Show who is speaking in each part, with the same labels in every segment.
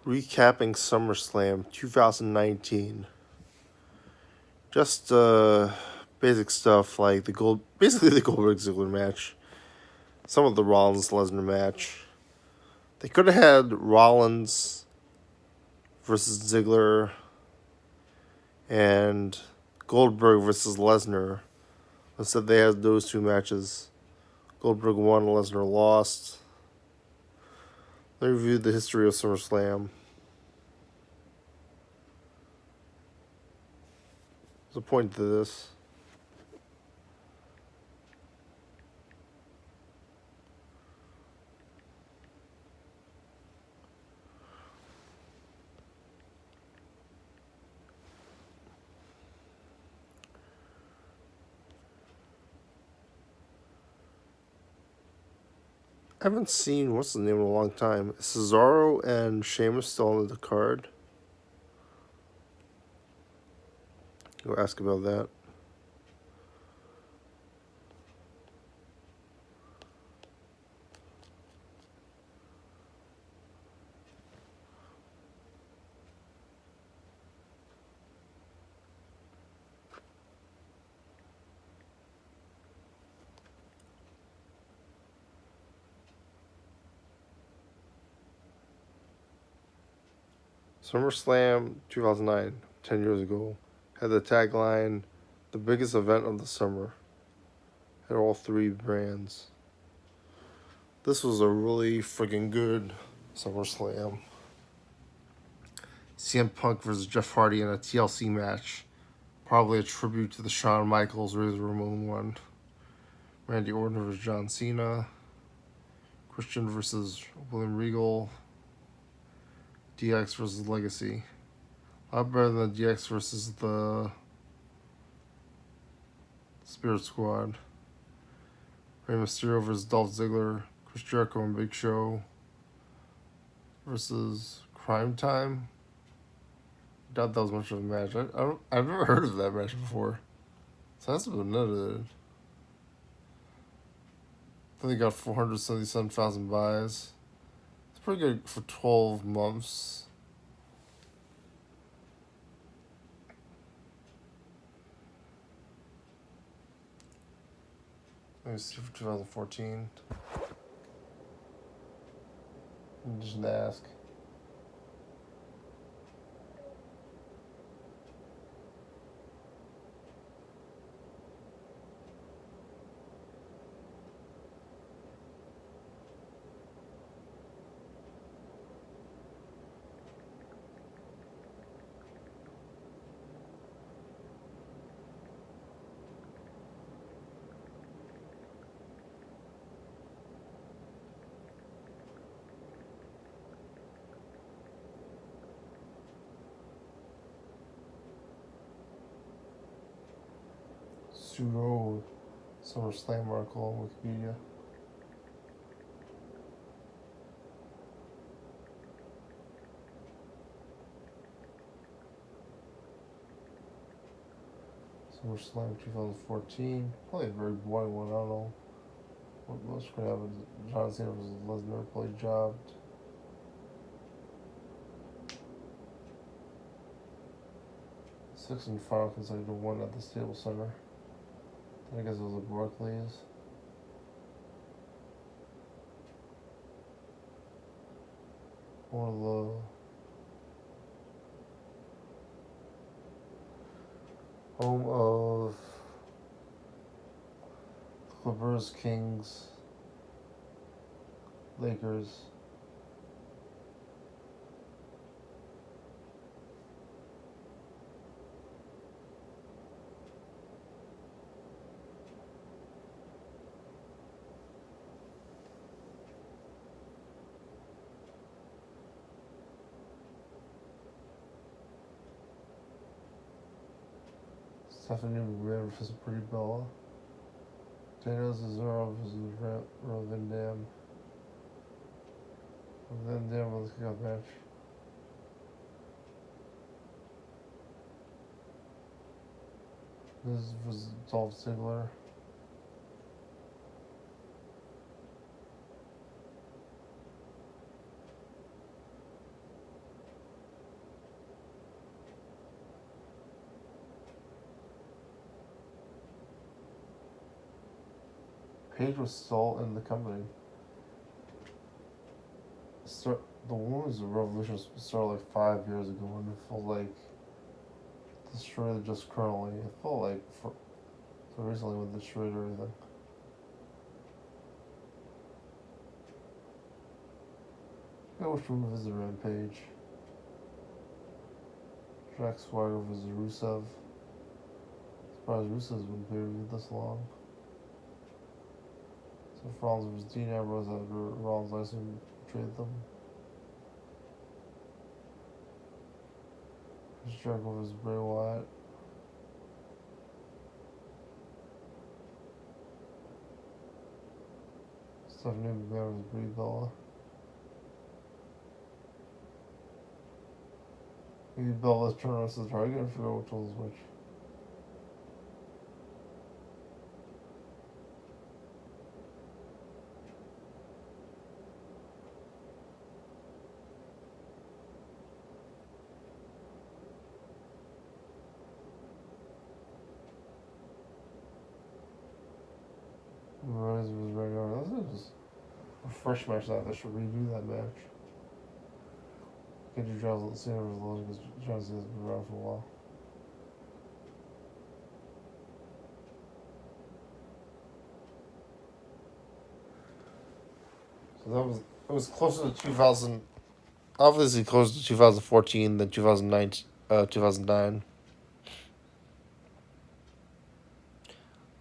Speaker 1: Recapping SummerSlam 2019. Just basic stuff like basically the Goldberg Ziggler match, some of the Rollins Lesnar match. They could have had Rollins versus Ziggler and Goldberg versus Lesnar. Instead, they had those two matches. Goldberg won, Lesnar lost. They reviewed the history of SummerSlam. There's a point to this. I haven't seen what's the name in a long time. Cesaro and Sheamus still on the card. Go ask about that. SummerSlam 2009, 10 years ago, had the tagline, the biggest event of the summer. Had all three brands. This was a really freaking good SummerSlam. CM Punk versus Jeff Hardy in a TLC match. Probably a tribute to the Shawn Michaels Razor Ramon one. Randy Orton versus John Cena. Christian versus William Regal. DX versus Legacy. A lot better than the DX versus the Spirit Squad. Rey Mysterio versus Dolph Ziggler. Chris Jericho and Big Show versus Crime Time. Doubt that was much of a match. I've never heard of that match before. So that's been noted. I think they got 477,000 buys. It's pretty good for 12 months. Let me see for 2014. Just ask. Pseudo SummerSlam article on Wikipedia. SummerSlam 2014. Probably a very boring one. I don't know what most could happen. John Cena versus Lesnar probably jobbed. Sixth and final consecutive one at the Staples Center. I guess it was at Barclays. One of the home of Clippers, Kings, Lakers. Stephanie McMahon versus Pretty Bella. Daniel Cesaro versus Rob Van Dam. Van Dam was a good match. This was Dolph Ziggler. Paige was still in the company. The women's revolution started like 5 years ago, and it felt like destroyed just currently. It felt like so recently with destroyed everything. I wish we would visit Rampage. Jack Swagger versus Rusev. Surprised Rusev's been period this long. So Rollins versus Dean Ambrose after Rollins last year traded them. Chris Jericho versus Bray Wyatt. Stephanie McMahon versus Brie Bella. Maybe Bella's turn us as target. I forget which one was which. Rise was right on. This is a fresh match that they should redo that match. Get your John Cena versus Logan because John Cena's been around for a while. So it was closer to 2000. Obviously closer to 2014 than 2009.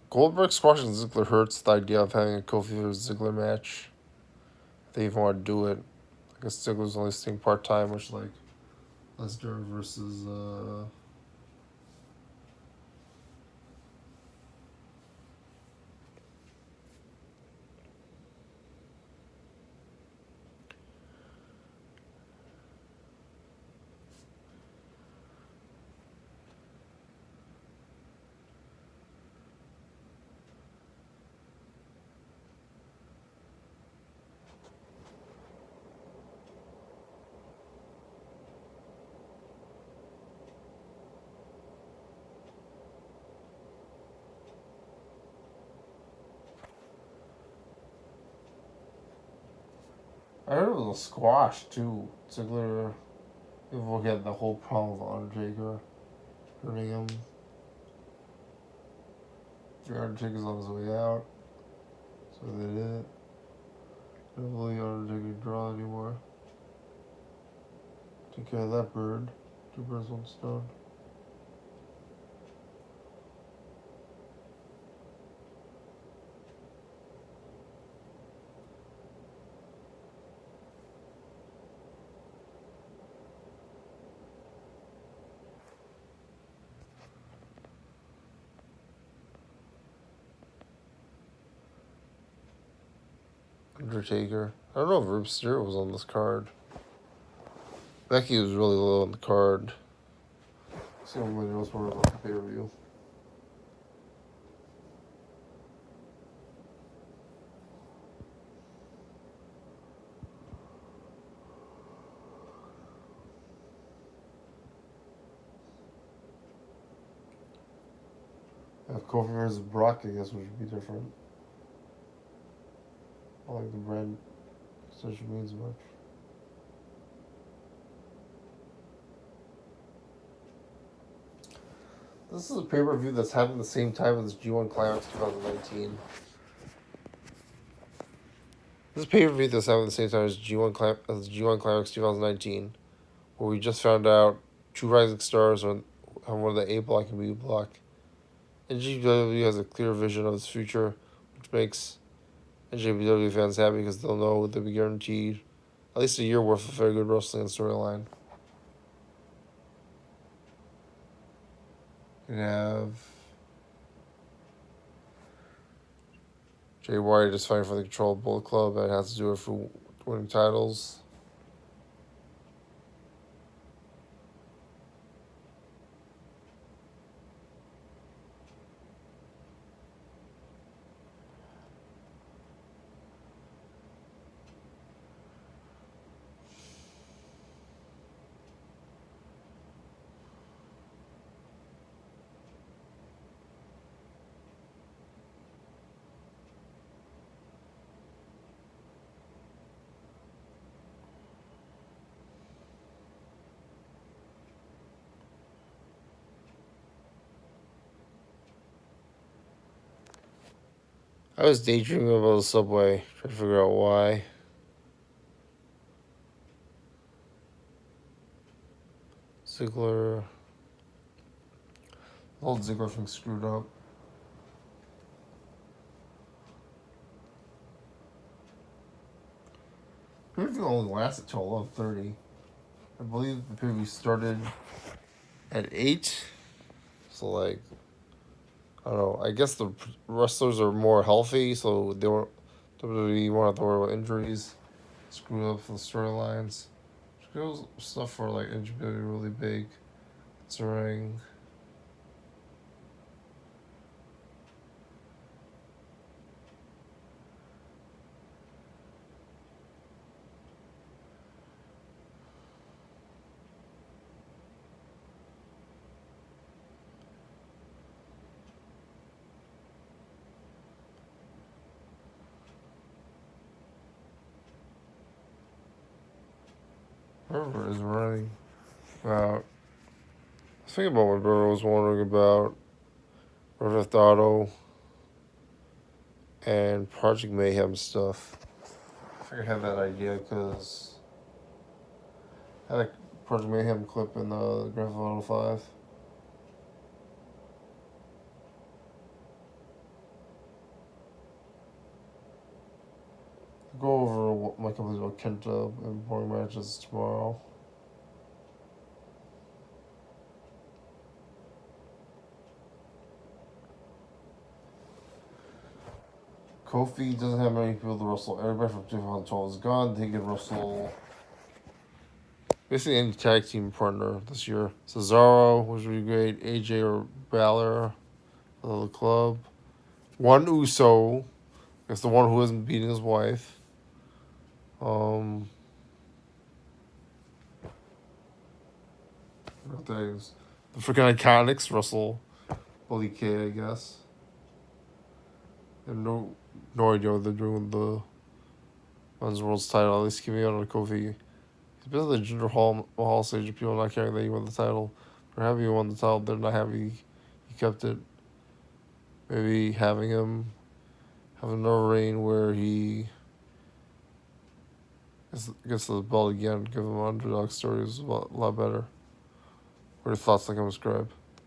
Speaker 1: Goldberg squashing Ziggler hurts the idea of having a Kofi versus Ziggler match. They even want to do it. I guess Ziggler's only staying part-time, which like Lesnar versus I heard it was a squash too. Ziggler, we'll get the whole problem with Undertaker hurting him. The Undertaker's on his way out, so they did it. I don't believe Undertaker can draw anymore. Take care of that bird. 2 birds, 1 stone. Undertaker. I don't know if Rube Mysterio was on this card. Becky was really low on the card. See how many else were about the pay-per-view. Kofi versus Brock, I guess, which would be different. I like the brand extension means much. This is a pay-per-view that's happening the same time as G1 Climax 2019. This is a pay-per-view that's happening the same time as G1 Climax 2019, where we just found out 2 rising stars on one of the A block and B block. And NJPW has a clear vision of its future, which makes NJPW fans happy because they'll know they'll be guaranteed at least a year worth of very good wrestling and storyline. You have Jay White is fighting for the control of Bullet Club and has to do it for winning titles. I was daydreaming about the subway, trying to figure out why. Ziggler. The old Ziggler thing screwed up. Pay-per-view only lasted till 11:30. I believe the pay-per-view started at 8. So, like, I don't know. I guess the wrestlers are more healthy, so they were WWE won't have to worry about injuries. Screw up for the storylines. Screw stuff for like injury really big. Considering whoever is running about. I was thinking about what River was wondering about Grand Theft Auto and Project Mayhem stuff. I figured I had that idea because I had a Project Mayhem clip in the Grand Theft Auto 5. Go over what my company's about Kenta and boring matches tomorrow. Kofi doesn't have many people to wrestle. Everybody from 2012 is gone. He can wrestle basically any tag team partner this year. Cesaro, which would be great. AJ or Balor of the club. One Uso. It's the one who isn't beating his wife. Things. The freaking Iconics wrestle Bully K, I guess. I have no idea what they're doing with the Men's World's title. At least give me out on Kofi. He's been at the Jinder Mahal stage of people not caring that he won the title. They're happy he won the title. They're not happy he kept it. Maybe having him have another reign where he gets the belt again, give him an underdog story is a lot better. What are your thoughts? Like and subscribe.